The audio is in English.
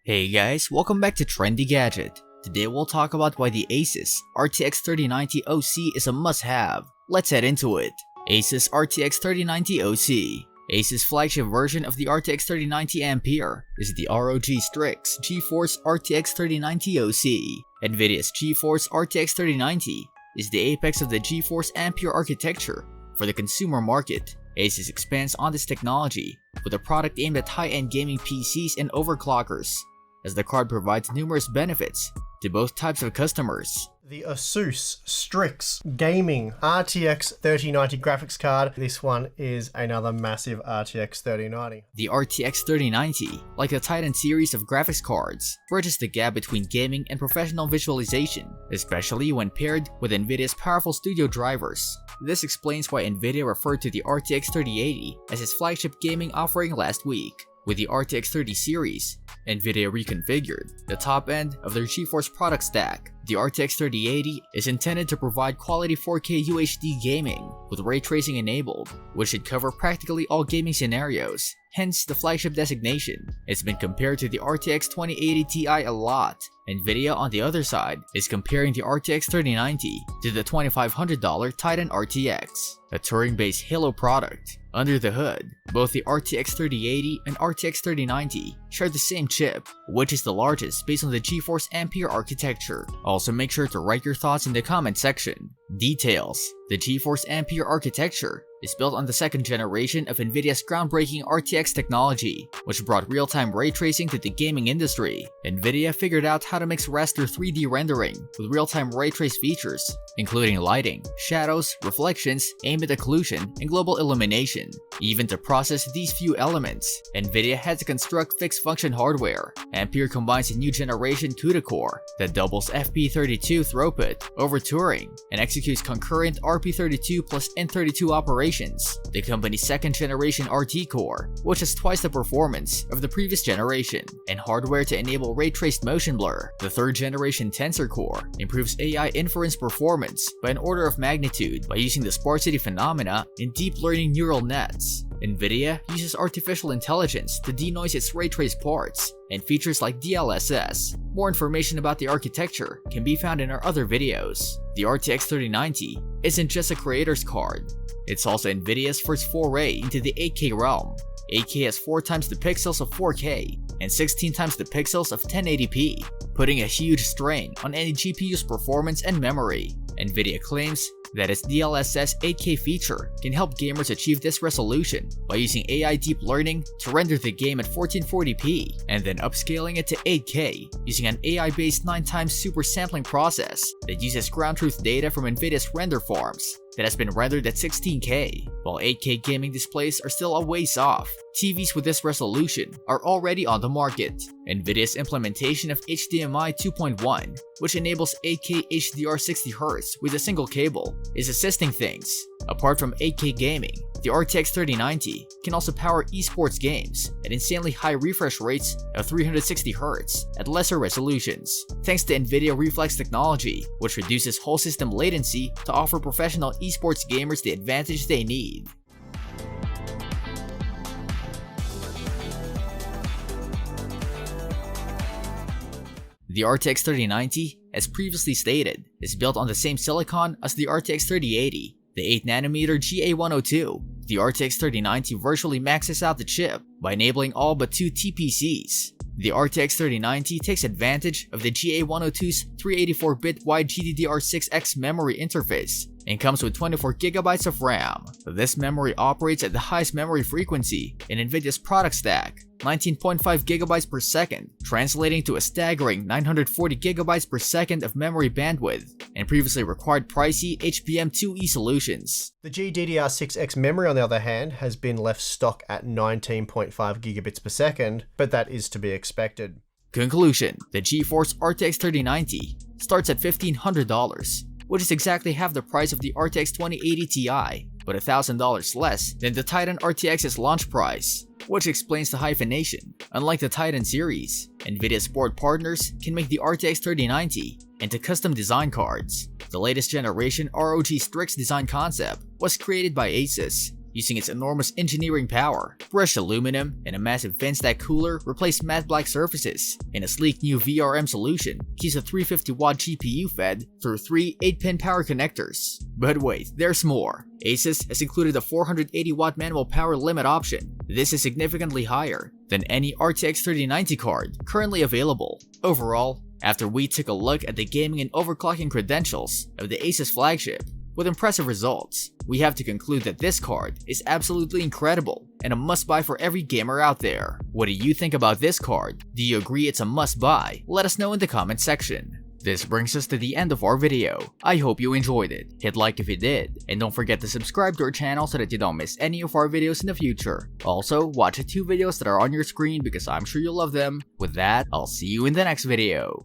Hey guys, welcome back to Trendy Gadget. Today we'll talk about why the Asus RTX 3090 OC is a must-have. Let's head into it. Asus RTX 3090 OC. Asus' flagship version of the RTX 3090 Ampere is the ROG Strix GeForce RTX 3090 OC. Nvidia's GeForce RTX 3090 is the apex of the GeForce Ampere architecture for the consumer market. Asus expands on this technology with a product aimed at high-end gaming PCs and overclockers, as the card provides numerous benefits to both types of customers. The Asus Strix Gaming RTX 3090 graphics card. This one is another massive RTX 3090. The RTX 3090, like the Titan series of graphics cards, bridges the gap between gaming and professional visualization, especially when paired with Nvidia's powerful studio drivers. This explains why Nvidia referred to the RTX 3080 as its flagship gaming offering last week. With the RTX 30 series, Nvidia reconfigured the top end of their GeForce product stack. The RTX 3080 is intended to provide quality 4K UHD gaming with ray tracing enabled, which should cover practically all gaming scenarios, hence the flagship designation. It's been compared to the RTX 2080 Ti a lot. Nvidia, on the other side, is comparing the RTX 3090 to the $2,500 Titan RTX, a Turing-based Halo product. Under the hood, both the RTX 3080 and RTX 3090 share the same chip, which is the largest based on the GeForce Ampere architecture. Also, make sure to write your thoughts in the comment section. Details: the GeForce Ampere architecture is built on the second generation of Nvidia's groundbreaking RTX technology, which brought real-time ray tracing to the gaming industry. Nvidia figured out how to mix raster 3D rendering with real-time ray trace features, including lighting, shadows, reflections, ambient occlusion, and global illumination. Even to process these few elements, Nvidia had to construct fixed-function hardware. Ampere combines a new generation CUDA core that doubles FP32 throughput over Turing and executes concurrent RP32 plus N32 operations. The company's second-generation RT core, which has twice the performance of the previous generation, and hardware to enable ray-traced motion blur. The third-generation Tensor core improves AI inference performance by an order of magnitude by using the sparsity phenomena in deep learning neural nets. Nvidia uses artificial intelligence to denoise its ray trace parts and features like DLSS. More information about the architecture can be found in our other videos. The RTX 3090 isn't just a creator's card, it's also Nvidia's first foray into the 8K realm. 8K has 4 times the pixels of 4K and 16 times the pixels of 1080p, putting a huge strain on any GPU's performance and memory. Nvidia claims that its DLSS 8K feature can help gamers achieve this resolution by using AI deep learning to render the game at 1440p and then upscaling it to 8K using an AI-based 9x super sampling process that uses ground truth data from Nvidia's render farms that has been rendered at 16K. While 8K gaming displays are still a ways off, TVs with this resolution are already on the market. Nvidia's implementation of HDMI 2.1, which enables 8K HDR 60Hz with a single cable, is assisting things. Apart from 8K gaming, the RTX 3090 can also power esports games at insanely high refresh rates of 360Hz at lesser resolutions, thanks to Nvidia Reflex technology, which reduces whole system latency to offer professional esports gamers the advantage they need. The RTX 3090, as previously stated, is built on the same silicon as the RTX 3080, the 8nm GA102. The RTX 3090 virtually maxes out the chip by enabling all but 2 TPCs. The RTX 3090 takes advantage of the GA102's 384-bit wide GDDR6X memory interface and comes with 24GB of RAM. This memory operates at the highest memory frequency in Nvidia's product stack, 19.5GB per second, translating to a staggering 940GB per second of memory bandwidth, and previously required pricey HBM2E solutions. The GDDR6X memory, on the other hand, has been left stock at 19.5GB per second, but that is to be expected. Conclusion: the GeForce RTX 3090 starts at $1,500, which is exactly half the price of the RTX 2080 Ti, but $1,000 less than the Titan RTX's launch price, which explains the hyphenation. Unlike the Titan series, Nvidia's board partners can make the RTX 3090 into custom design cards. The latest generation ROG Strix design concept was created by Asus, using its enormous engineering power. Brushed aluminum and a massive fan stack cooler replace matte black surfaces, and a sleek new VRM solution keeps a 350-watt GPU fed through 3 8-pin power connectors. But wait, there's more. Asus has included a 480-watt manual power limit option. This is significantly higher than any RTX 3090 card currently available. Overall, after we took a look at the gaming and overclocking credentials of the Asus flagship, with impressive results, we have to conclude that this card is absolutely incredible and a must-buy for every gamer out there. What do you think about this card? Do you agree it's a must-buy? Let us know in the comment section. This brings us to the end of our video. I hope you enjoyed it. Hit like if you did, and don't forget to subscribe to our channel so that you don't miss any of our videos in the future. Also, watch the 2 videos that are on your screen because I'm sure you'll love them. With that, I'll see you in the next video.